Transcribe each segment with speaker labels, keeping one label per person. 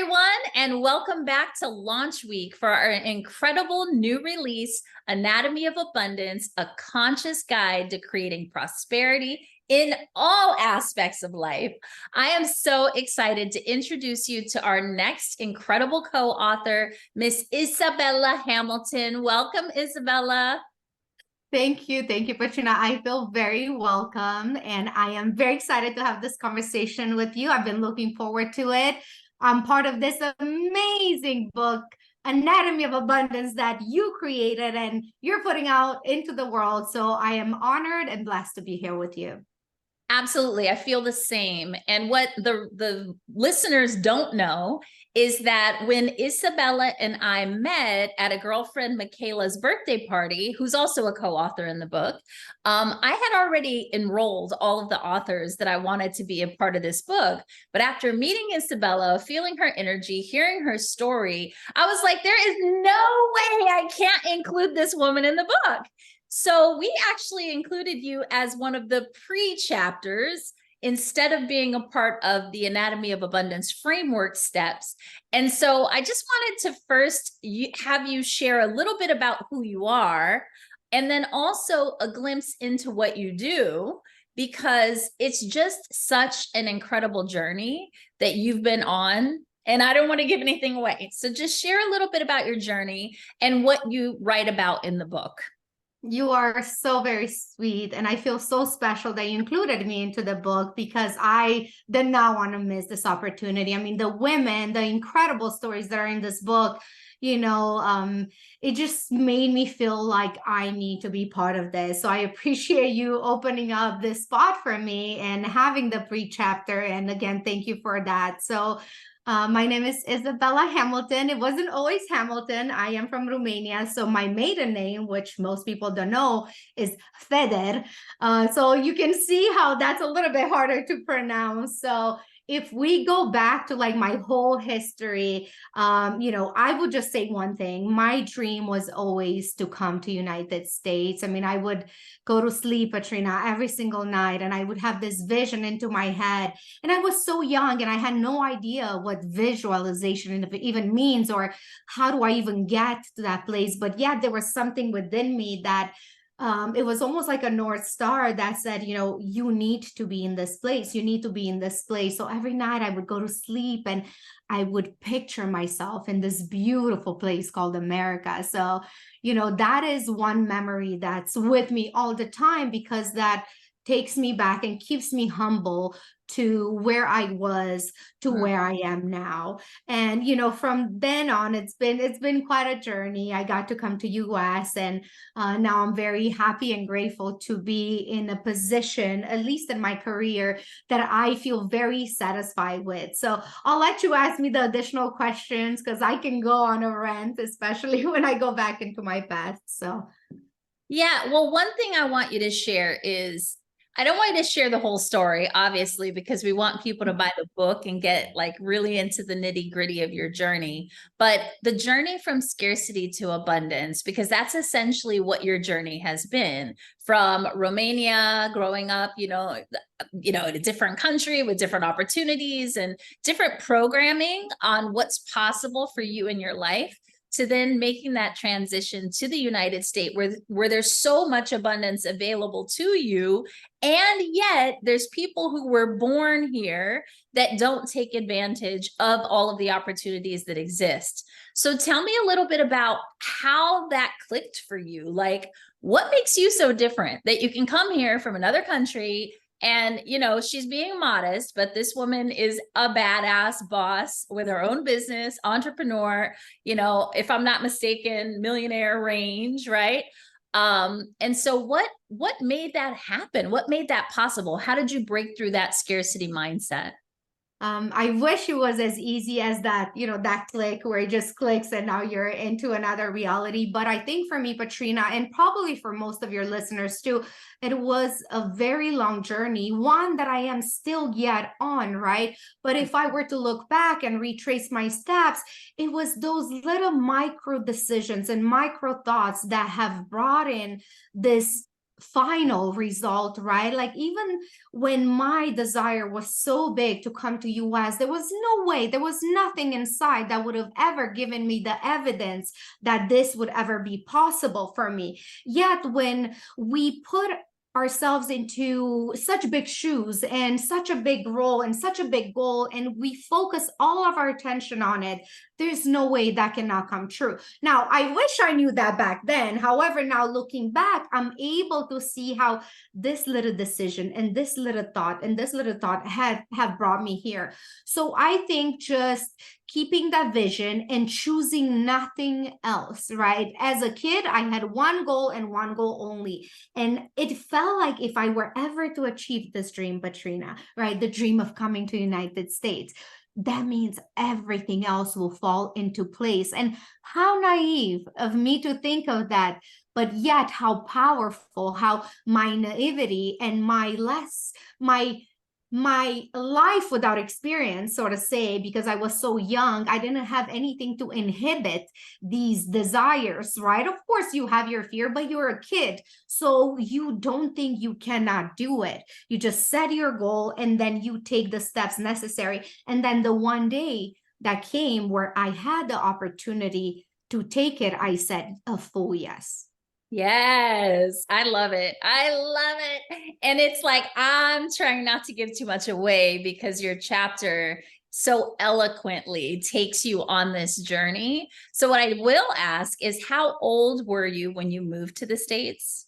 Speaker 1: everyone, and welcome back to Launch Week for our incredible new release, Anatomy of Abundance, a conscious guide to creating prosperity in all aspects of life. I am so excited to introduce you to our next incredible co-author, Miss Izabela Hamilton. Welcome, Izabela.
Speaker 2: Thank you. Thank you, Patrina. I feel very welcome and I am very excited to have this conversation with you. I've been looking forward to it. I'm part of this amazing book, Anatomy of Abundance, that you created and you're putting out into the world. So I am honored and blessed to be here with you.
Speaker 1: Absolutely. I feel the same. And what the listeners don't know is that when Izabela and I met at a girlfriend Michaela's birthday party, who's also a co-author in the book, I had already enrolled all of the authors that I wanted to be a part of this book. But after meeting Izabela, feeling her energy, hearing her story, I was like, there is no way I can't include this woman in the book. So we actually included you as one of the pre-chapters instead of being a part of the Anatomy of Abundance framework steps. And so I just wanted to first have you share a little bit about who you are, and then also a glimpse into what you do, because it's just such an incredible journey that you've been on. And I don't want to give anything away. So just share a little bit about your journey and what you write about in the book.
Speaker 2: You are so very sweet, and I feel so special that you included me into the book because I did not want to miss this opportunity. I mean, the women, the incredible stories that are in this book, it just made me feel like I need to be part of this. So I appreciate you opening up this spot for me and having the pre-chapter. And again, thank you for that. So my name is Izabela Hamilton. It wasn't always Hamilton. I am from Romania. So my maiden name, which most people don't know, is Feder. So you can see how that's a little bit harder to pronounce. So if we go back to like my whole history, I would just say one thing. My dream was always to come to United States. I mean, I would go to sleep, Patrina, every single night, and I would have this vision into my head. And I was so young and I had no idea what visualization even means or how do I even get to that place. But yeah, there was something within me that it was almost like a North Star that said, you need to be in this place. You need to be in this place. So every night I would go to sleep and I would picture myself in this beautiful place called America. So, that is one memory that's with me all the time because that takes me back and keeps me humble to where I was to where I am now. And from then on, it's been quite a journey. I got to come to US, and now I'm very happy and grateful to be in a position, at least in my career, that I feel very satisfied with. So I'll let you ask me the additional questions because I can go on a rant, especially when I go back into my past. So
Speaker 1: yeah, well, one thing I want you to share is, I don't want you to share the whole story, obviously, because we want people to buy the book and get like really into the nitty gritty of your journey. But the journey from scarcity to abundance, because that's essentially what your journey has been, from Romania, growing up, in a different country with different opportunities and different programming on what's possible for you in your life, to then making that transition to the United States where there's so much abundance available to you. And yet there's people who were born here that don't take advantage of all of the opportunities that exist. So tell me a little bit about how that clicked for you. Like, what makes you so different that you can come here from another country? And, she's being modest, but this woman is a badass boss with her own business, entrepreneur, if I'm not mistaken, millionaire range, right? And so what made that happen? What made that possible? How did you break through that scarcity mindset?
Speaker 2: I wish it was as easy as that, that click where it just clicks and now you're into another reality. But I think for me, Patrina, and probably for most of your listeners too, it was a very long journey, one that I am still yet on, right? But if I were to look back and retrace my steps, it was those little micro decisions and micro thoughts that have brought in this final result, right? Like even when my desire was so big to come to US, there was no way, there was nothing inside that would have ever given me the evidence that this would ever be possible for me. Yet when we put ourselves into such big shoes and such a big role and such a big goal, and we focus all of our attention on it, there's no way that cannot come true. Now, I wish I knew that back then. However, now looking back, I'm able to see how this little decision and this little thought and this little thought have brought me here. So I think just keeping that vision and choosing nothing else, right? As a kid, I had one goal and one goal only. And it felt like if I were ever to achieve this dream, Patrina, right? The dream of coming to the United States, that means everything else will fall into place. And how naive of me to think of that, but yet how powerful, how my naivety and my life without experience, so to say, because I was so young, I didn't have anything to inhibit these desires, right? Of course, you have your fear, but you're a kid. So you don't think you cannot do it. You just set your goal and then you take the steps necessary. And then the one day that came where I had the opportunity to take it, I said a full yes.
Speaker 1: Yes, I love it. I love it. And it's like, I'm trying not to give too much away because your chapter so eloquently takes you on this journey. So what I will ask is, how old were you when you moved to the States?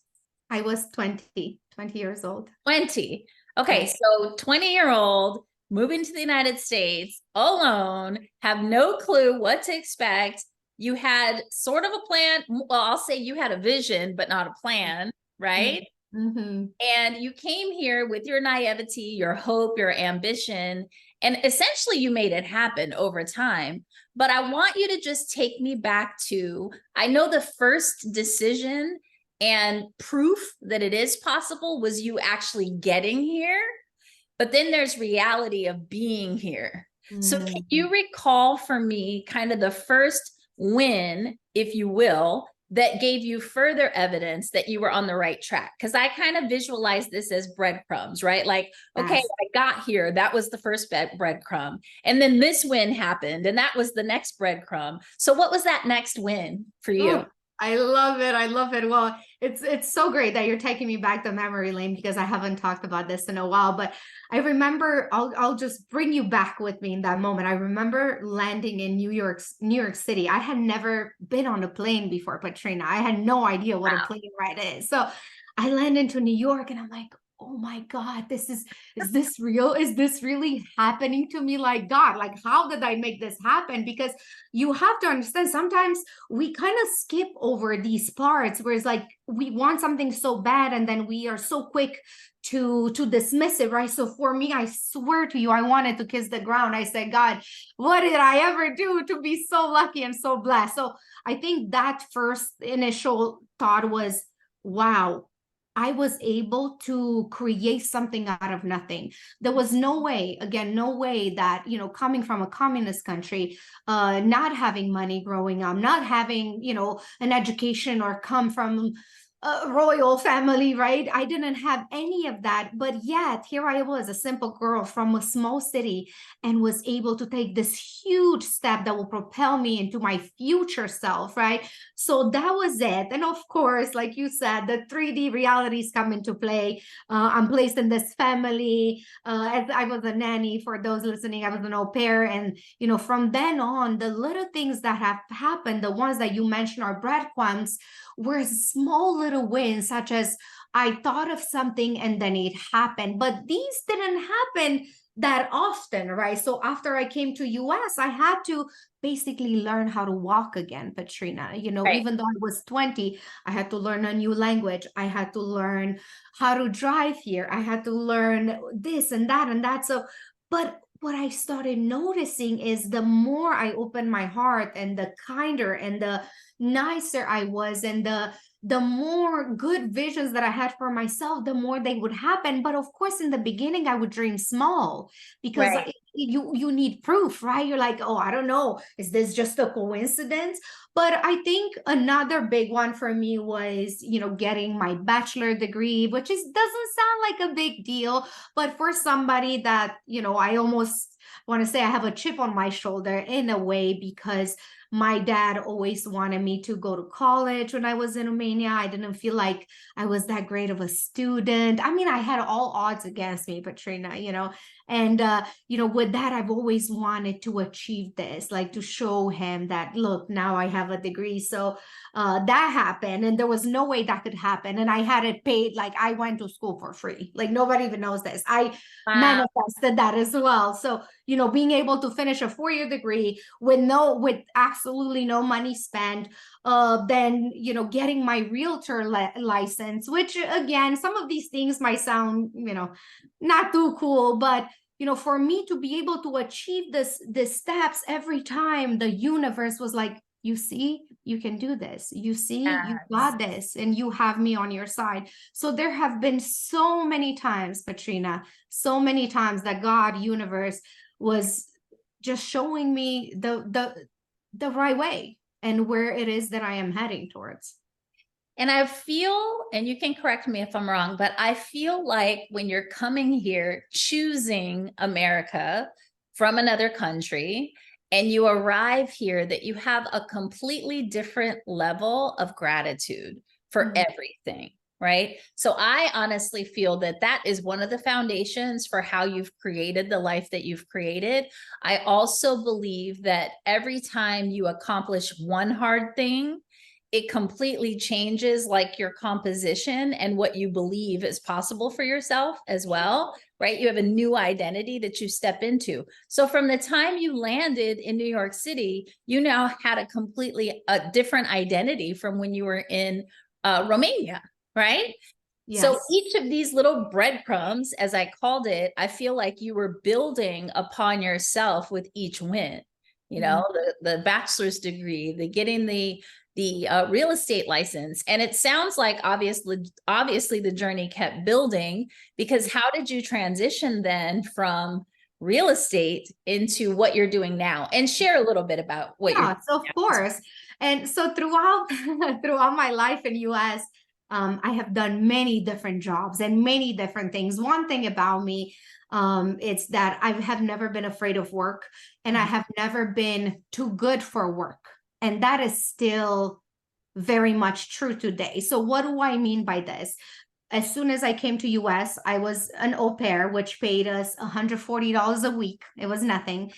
Speaker 2: I was 20 years old.
Speaker 1: 20. Okay,
Speaker 2: Yes.
Speaker 1: so 20-year-old moving to the United States alone, have no clue what to expect. You had sort of a plan. Well, I'll say you had a vision, but not a plan, right?
Speaker 2: Mm-hmm.
Speaker 1: And you came here with your naivety, your hope, your ambition, and essentially you made it happen over time. But I want you to just take me back to, I know the first decision and proof that it is possible was you actually getting here, but then there's reality of being here. So can you recall for me kind of the first win, if you will, that gave you further evidence that you were on the right track? Because I kind of visualize this as breadcrumbs, right? Like, okay,
Speaker 2: Yes.
Speaker 1: I got here. That was the first breadcrumb. And then this win happened, and that was the next breadcrumb. So what was that next win for you?
Speaker 2: Oh, I love it. I love it. Well, it's so great that you're taking me back to memory lane because I haven't talked about this in a while. But I remember, I'll just bring you back with me in that moment. I remember landing in New York City. I had never been on a plane before, Patrina. I had no idea what a plane ride is. So I land into New York and I'm like, oh my God, is this real? Is this really happening to me? Like, God, like, how did I make this happen? Because you have to understand, sometimes we kind of skip over these parts where it's like, we want something so bad and then we are so quick to dismiss it, right? So for me, I swear to you, I wanted to kiss the ground. I said, God, what did I ever do to be so lucky and so blessed? So I think that first initial thought was, wow, I was able to create something out of nothing. There was no way, again, no way that, you know, coming from a communist country, not having money growing up, not having, you know, an education or come from a royal family, right? I didn't have any of that, but yet here I was, a simple girl from a small city, and was able to take this huge step that will propel me into my future self, right? So that was it. And of course, like you said, the 3D realities come into play. I'm placed in this family. As I was a nanny, for those listening, I was an au pair. And, you know, from then on, the little things that have happened, the ones that you mentioned are breadcrumbs, were small little wins, such as I thought of something and then it happened. But these didn't happen that often, right? So after I came to US, I had to basically learn how to walk again, Patrina. You know,
Speaker 1: Right.
Speaker 2: even though I was 20, I had to learn a new language. I had to learn how to drive here. I had to learn this and that and that. So, but what I started noticing is the more I opened my heart and the kinder and the nicer I was, and the more good visions that I had for myself, the more they would happen. But of course, in the beginning, I would dream small because
Speaker 1: Right.
Speaker 2: you need proof, right? You're like, oh, I don't know, is this just a coincidence? But I think another big one for me was, getting my bachelor degree, which is doesn't sound like a big deal, but for somebody that, I almost want to say I have a chip on my shoulder in a way, because my dad always wanted me to go to college when I was in Romania. I didn't feel like I was that great of a student. I mean, I had all odds against me, Patrina, and with that, I've always wanted to achieve this, like to show him that, look, now I have a degree. So that happened, and there was no way that could happen. And I had it paid, like I went to school for free. Like nobody even knows this. I
Speaker 1: Wow.
Speaker 2: manifested that as well. So, being able to finish a 4-year degree with absolutely no money spent, then, getting my realtor license, which again, some of these things might sound, not too cool, but for me to be able to achieve this steps every time, the universe was like, you see, you can do this. You see, you
Speaker 1: Yes.
Speaker 2: got this, and you have me on your side. So there have been so many times, Patrina, so many times that God, universe, was just showing me the right way and where it is that I am heading towards.
Speaker 1: And I feel, and you can correct me if I'm wrong, but I feel like when you're coming here, choosing America from another country, and you arrive here, that you have a completely different level of gratitude for everything, right? So I honestly feel that that is one of the foundations for how you've created the life that you've created. I also believe that every time you accomplish one hard thing, it completely changes like your composition and what you believe is possible for yourself as well, right? You have a new identity that you step into. So from the time you landed in New York City, you now had a different identity from when you were in Romania, right? So
Speaker 2: Yes.
Speaker 1: each of these little breadcrumbs, as I called it, I feel like you were building upon yourself with each win. The bachelor's degree, the getting the real estate license. And it sounds like obviously the journey kept building, because how did you transition then from real estate into what you're doing now? And share a little bit about what you're doing
Speaker 2: Yeah, so of
Speaker 1: now.
Speaker 2: course. And so throughout throughout my life in US, I have done many different jobs and many different things. One thing about me, it's that I have never been afraid of work, and I have never been too good for work. And that is still very much true today. So what do I mean by this? As soon as I came to US, I was an au pair, which paid us $140 a week. It was nothing.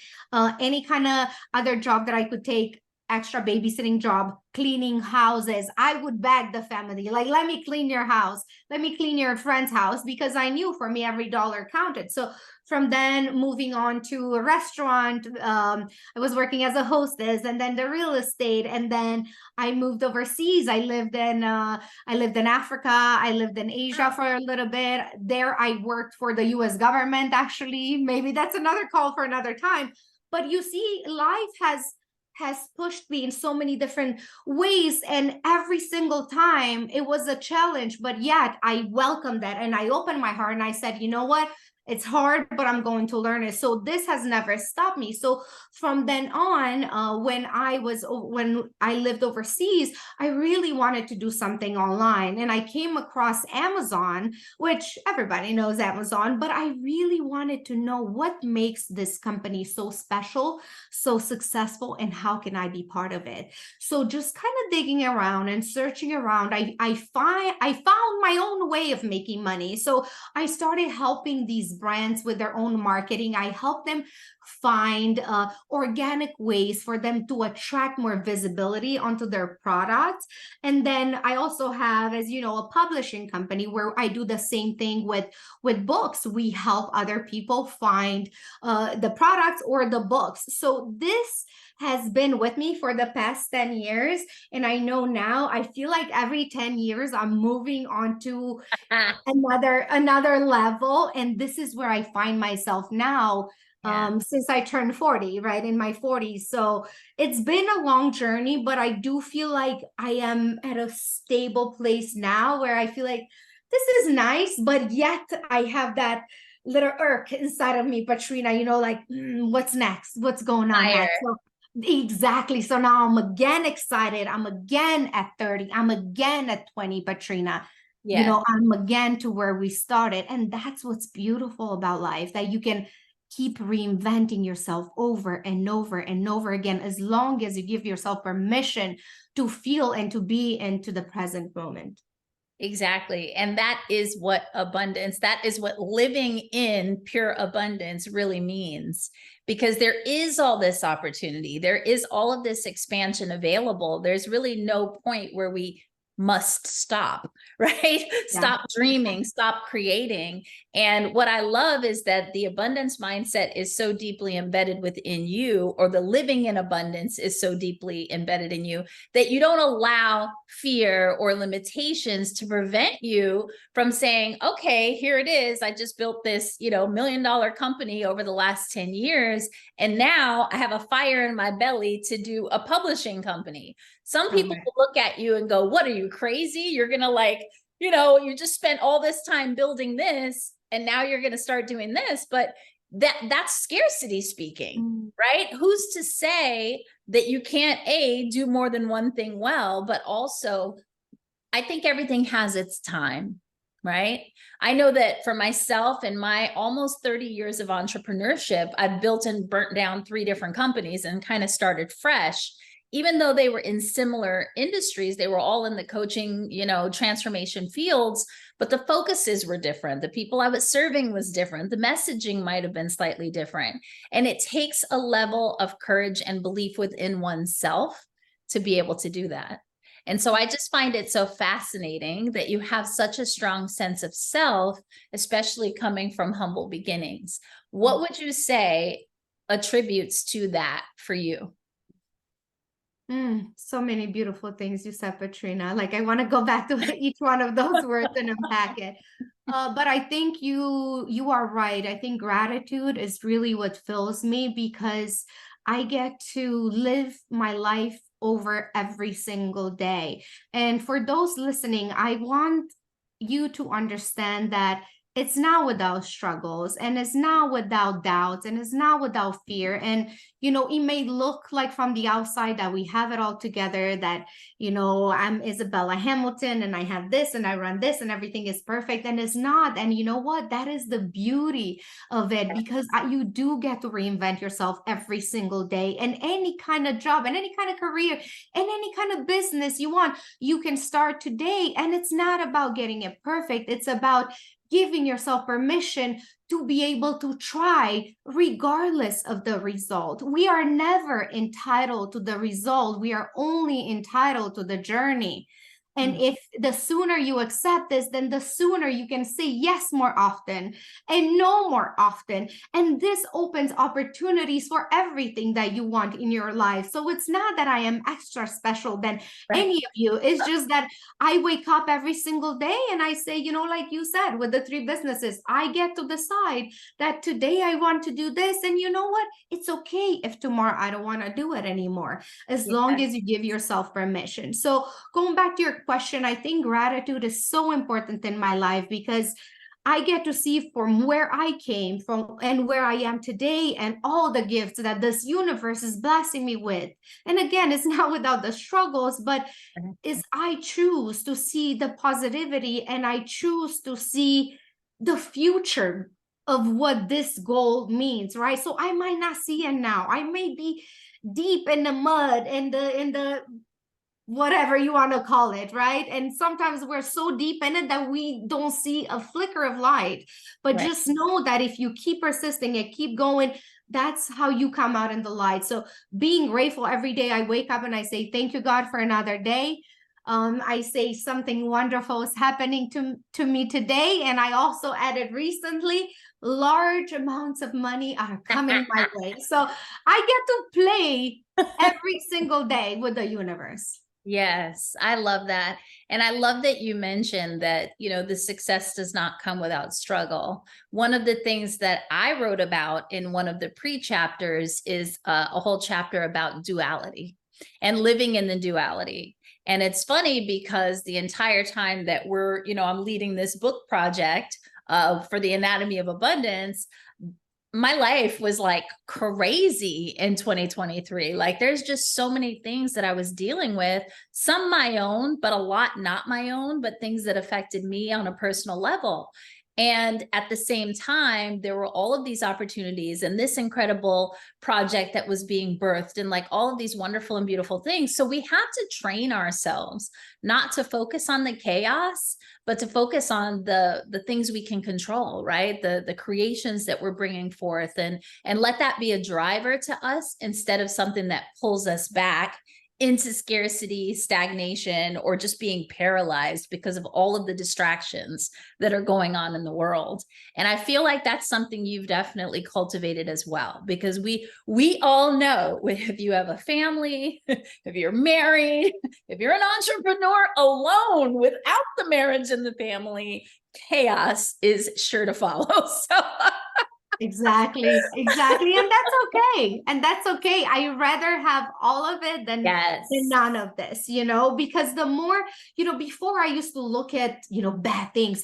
Speaker 2: Any kind of other job that I could take, extra babysitting job, cleaning houses, I would beg the family, like, let me clean your house, let me clean your friend's house, because I knew for me every dollar counted. So from then moving on to a restaurant, I was working as a hostess, and then the real estate, and then I moved overseas. I lived in Africa. I lived in Asia for a little bit. There, I worked for the US government, actually. Maybe that's another call for another time. But you see, life has pushed me in so many different ways, and every single time it was a challenge, but yet I welcomed that, and I opened my heart, and I said, you know what, it's hard, but I'm going to learn it. So this has never stopped me. So from then on, when I lived overseas, I really wanted to do something online, and I came across Amazon, which everybody knows Amazon, but I really wanted to know what makes this company so special, so successful, and how can I be part of it. So just kind of digging around and searching around, I found my own way of making money. So I started helping these brands with their own marketing. I helped them find organic ways for them to attract more visibility onto their products. And then I also have, as you know, a publishing company where I do the same thing with books. We help other people find the products or the books. So this has been with me for the past 10 years. And I know now, I feel like every 10 years I'm moving on to another level. And this is where I find myself now,
Speaker 1: Yeah.
Speaker 2: since I turned 40, right, in my 40s. So it's been a long journey, but I do feel like I am at a stable place now where I feel like this is nice, but yet I have that little irk inside of me, Patrina, like, what's next? What's going on
Speaker 1: Fire.
Speaker 2: next? So Exactly. So now I'm again excited. I'm again at 30. I'm again at 20, Patrina. You
Speaker 1: Yes.
Speaker 2: know, I'm again to where we started. And that's what's beautiful about life, that you can keep reinventing yourself over and over and over again, as long as you give yourself permission to feel and to be into the present moment.
Speaker 1: Exactly. And that is what abundance, that is what living in pure abundance really means. Because there is all this opportunity, there is all of this expansion available. There's really no point where we must stop, right?
Speaker 2: Yeah.
Speaker 1: Stop dreaming, stop creating. And what I love is that the abundance mindset is so deeply embedded within you, or the living in abundance is so deeply embedded in you, that you don't allow fear or limitations to prevent you from saying, okay, here it is. I just built this, $1 million company over the last 10 years. And now I have a fire in my belly to do a publishing company. Some people
Speaker 2: Correct.
Speaker 1: will look at you and go, what, are you crazy? You're going to you just spent all this time building this, and now you're going to start doing this. But that's scarcity speaking, right? Who's to say that you can't do more than one thing well, but also I think everything has its time, right? I know that for myself, in my almost 30 years of entrepreneurship, I've built and burnt down 3 different companies and kind of started fresh. Even though they were in similar industries, they were all in the coaching, transformation fields, but the focuses were different. The people I was serving was different. The messaging might have been slightly different. And it takes a level of courage and belief within oneself to be able to do that. And so I just find it so fascinating that you have such a strong sense of self, especially coming from humble beginnings. What would you say attributes to that for you?
Speaker 2: So many beautiful things you said, Patrina. Like, I want to go back to each one of those words and unpack it. But I think you are right. I think gratitude is really what fills me, because I get to live my life over every single day. And for those listening, I want you to understand that it's not without struggles, and it's not without doubts, and it's not without fear. And it may look like from the outside that we have it all together, that I'm Izabela Hamilton and I have this and I run this and everything is perfect, and it's not. And you know what, that is the beauty of it, because you do get to reinvent yourself every single day, in any kind of job, in any kind of career, in any kind of business you want. You can start today, and it's not about getting it perfect. It's about giving yourself permission to be able to try regardless of the result. We are never entitled to the result. We are only entitled to the journey. And if the sooner you accept this, then the sooner you can say yes more often and no more often. And this opens opportunities for everything that you want in your life. So it's not that I am extra special than any of you. It's just that I wake up every single day and I say, like you said, with the 3 businesses, I get to decide that today I want to do this. And you know what? It's okay if tomorrow I don't want to do it anymore, as long as you give yourself permission. So going back to your question, I think gratitude is so important in my life, because I get to see from where I came from and where I am today, and all the gifts that this universe is blessing me with. And again, it's not without the struggles, but is I choose to see the positivity, and I choose to see the future of what this goal means, right? So I might not see it now. I may be deep in the mud, in the whatever you want to call it, right? And sometimes we're so deep in it that we don't see a flicker of light. But
Speaker 1: Right.
Speaker 2: just know that if you keep persisting and keep going, that's how you come out in the light. So being grateful every day, I wake up and I say, thank you, God, for another day. I say something wonderful is happening to me today. And I also added recently, large amounts of money are coming my way. So I get to play every single day with the universe.
Speaker 1: Yes, I love that. And I love that you mentioned that, the success does not come without struggle. One of the things that I wrote about in one of the pre-chapters is a whole chapter about duality and living in the duality. And it's funny because the entire time that I'm leading this book project for the Anatomy of Abundance, my life was like crazy in 2023. Like there's just so many things that I was dealing with, some my own, but a lot not my own, but things that affected me on a personal level. And at the same time, there were all of these opportunities and this incredible project that was being birthed and like all of these wonderful and beautiful things. So we have to train ourselves not to focus on the chaos, but to focus on the things we can control, right? The creations that we're bringing forth, and let that be a driver to us instead of something that pulls us back into scarcity, stagnation, or just being paralyzed because of all of the distractions that are going on in the world. And I feel like that's something you've definitely cultivated as well, because we all know if you have a family, if you're married, if you're an entrepreneur alone without the marriage and the family, chaos is sure to follow. So
Speaker 2: Exactly, exactly. And that's okay. And that's okay. I rather have all of it
Speaker 1: yes,
Speaker 2: than none of this, because the more, before I used to look at, bad things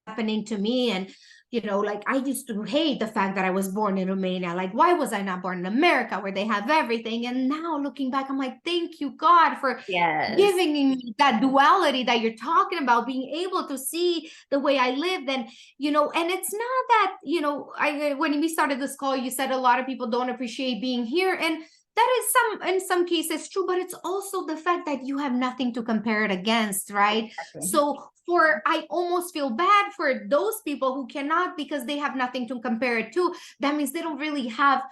Speaker 2: happening to me, and like I used to hate the fact that I was born in Romania. Like, why was I not born in America where they have everything? And now looking back, I'm like, thank you, God, for
Speaker 1: yes,
Speaker 2: giving me that duality that you're talking about, being able to see the way I lived. And and it's not that, I when we started this call, you said a lot of people don't appreciate being here, and that is in some cases true, but it's also the fact that you have nothing to compare it against, right?
Speaker 1: exactly.
Speaker 2: So I almost feel bad for those people who cannot, because they have nothing to compare it to. That means they don't really have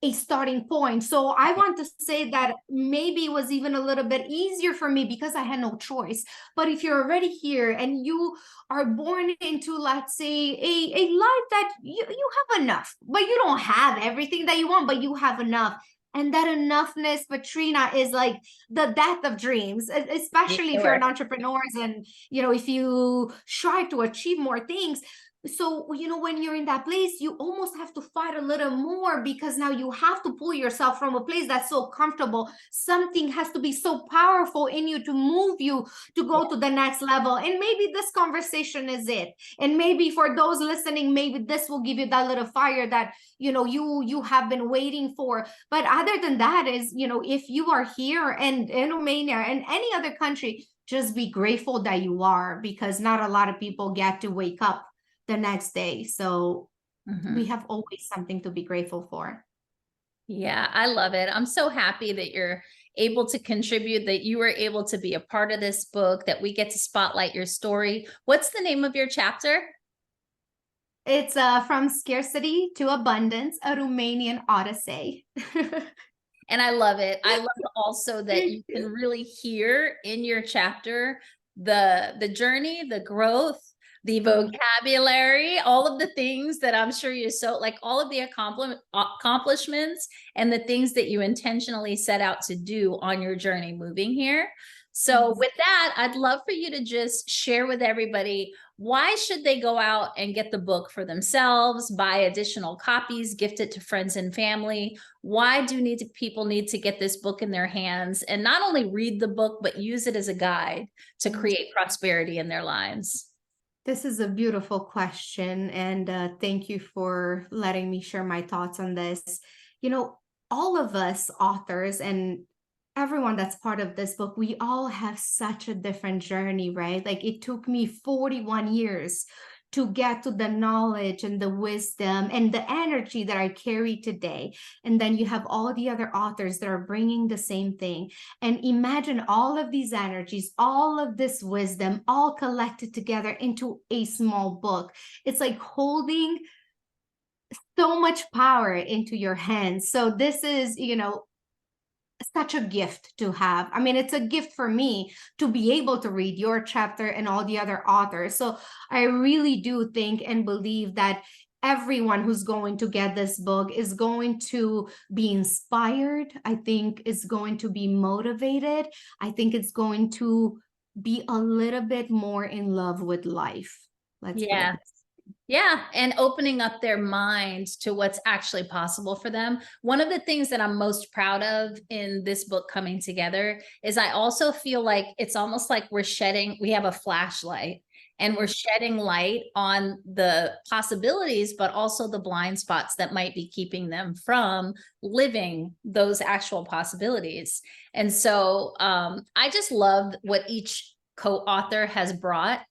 Speaker 2: a starting point. So I want to say that maybe it was even a little bit easier for me because I had no choice. But if you're already here and you are born into, let's say, a life that you have enough, but you don't have everything that you want, but you have enough. And that enoughness, Patrina, is like the death of dreams, especially if you're an entrepreneur and, if you strive to achieve more things. So, when you're in that place, you almost have to fight a little more, because now you have to pull yourself from a place that's so comfortable. Something has to be so powerful in you to move you to go to the next level. And maybe this conversation is it. And maybe for those listening, maybe this will give you that little fire that, you have been waiting for. But other than that is, if you are here and in Romania and any other country, just be grateful that you are, because not a lot of people get to wake up the next day. So we have always something to be grateful for.
Speaker 1: Yeah, I love it. I'm so happy that you're able to contribute, that you were able to be a part of this book, that we get to spotlight your story. What's the name of your chapter?
Speaker 2: It's From Scarcity to Abundance, a Romanian Odyssey.
Speaker 1: And I love it. I love also that you can really hear in your chapter the journey, the growth, the vocabulary, all of the things that I'm sure you're so like, all of the accomplishments and the things that you intentionally set out to do on your journey moving here. So with that, I'd love for you to just share with everybody, why should they go out and get the book for themselves, buy additional copies, gift it to friends and family? Why do people need to get this book in their hands and not only read the book, but use it as a guide to create prosperity in their lives?
Speaker 2: This is a beautiful question. And thank you for letting me share my thoughts on this. All of us authors and everyone that's part of this book, we all have such a different journey, right? Like, it took me 41 years to get to the knowledge and the wisdom and the energy that I carry today. And then you have all the other authors that are bringing the same thing. And imagine all of these energies, all of this wisdom, all collected together into a small book. It's like holding so much power into your hands. So this is, such a gift to have. I mean, it's a gift for me to be able to read your chapter and all the other authors. So I really do think and believe that everyone who's going to get this book is going to be inspired. I think is going to be motivated. I think it's going to be a little bit more in love with life. Let's put it.
Speaker 1: Yeah, and opening up their mind to what's actually possible for them. One of the things that I'm most proud of in this book coming together is I also feel like it's almost like we have a flashlight, and we're shedding light on the possibilities, but also the blind spots that might be keeping them from living those actual possibilities. And so I just love what each co-author has brought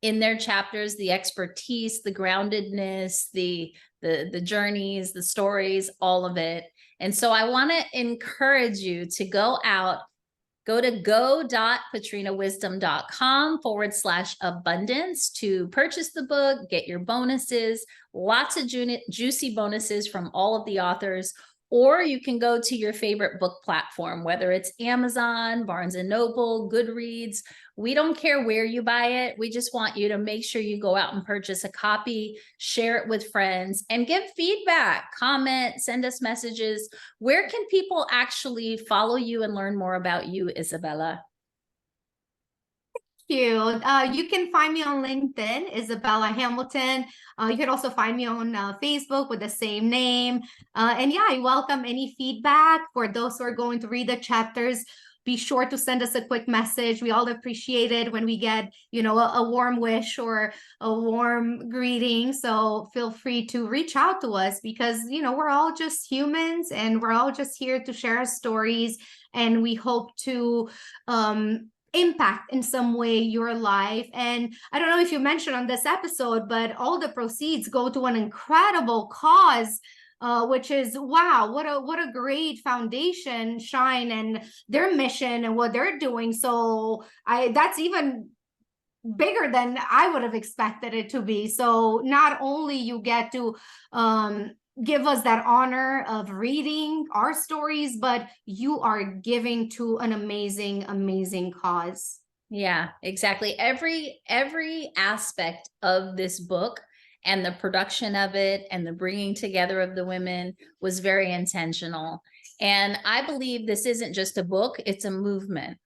Speaker 1: in their chapters, the expertise, the groundedness, the journeys, the stories, all of it. And so I want to encourage you to go out, go to go.katrinawisdom.com/abundance to purchase the book, get your bonuses, lots of juicy bonuses from all of the authors. Or you can go to your favorite book platform, whether it's Amazon, Barnes and Noble, Goodreads. We don't care where you buy it. We just want you to make sure you go out and purchase a copy, share it with friends, and give feedback, comment, send us messages. Where can people actually follow you and learn more about you, Izabela?
Speaker 2: You. You can find me on LinkedIn, Izabela Hamilton. You can also find me on Facebook with the same name. And yeah, I welcome any feedback. For those who are going to read the chapters, be sure to send us a quick message. We all appreciate it when we get, you know, a warm wish or a warm greeting. So feel free to reach out to us because, you know, we're all just humans and we're all just here to share our stories. And we hope to impact in some way your life. And I don't know if you mentioned on this episode, but all the proceeds go to an incredible cause, which is, wow, what a great foundation, Shine, and their mission and what they're doing. So that's even bigger than I would have expected it to be. So not only you get to give us that honor of reading our stories, but you are giving to an amazing, amazing cause.
Speaker 1: Yeah, exactly. Every aspect of this book and the production of it and the bringing together of the women was very intentional. And I believe this isn't just a book, it's a movement.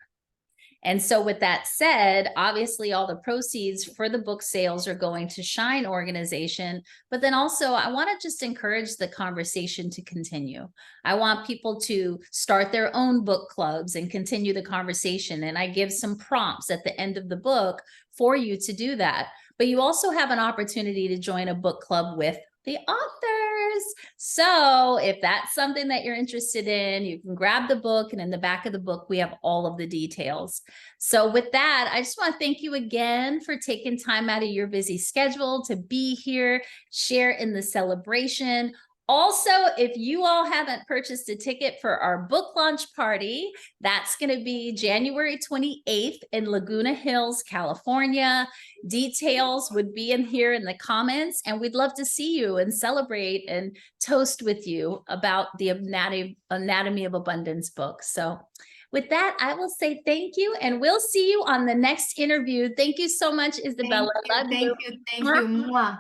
Speaker 1: And so with that said, obviously all the proceeds for the book sales are going to Shine organization, but then also I want to just encourage the conversation to continue. I want people to start their own book clubs and continue the conversation. And I give some prompts at the end of the book for you to do that. But you also have an opportunity to join a book club with the authors. So if that's something that you're interested in, you can grab the book, and in the back of the book, we have all of the details. So with that, I just want to thank you again for taking time out of your busy schedule to be here, share in the celebration. Also, if you all haven't purchased a ticket for our book launch party, that's going to be January 28th in Laguna Hills, California. Details would be in here in the comments, and we'd love to see you and celebrate and toast with you about the Anatomy of Abundance book. So with that, I will say thank you, and we'll see you on the next interview. Thank you so much, Izabela.
Speaker 2: Thank you. Thank you. Mwah.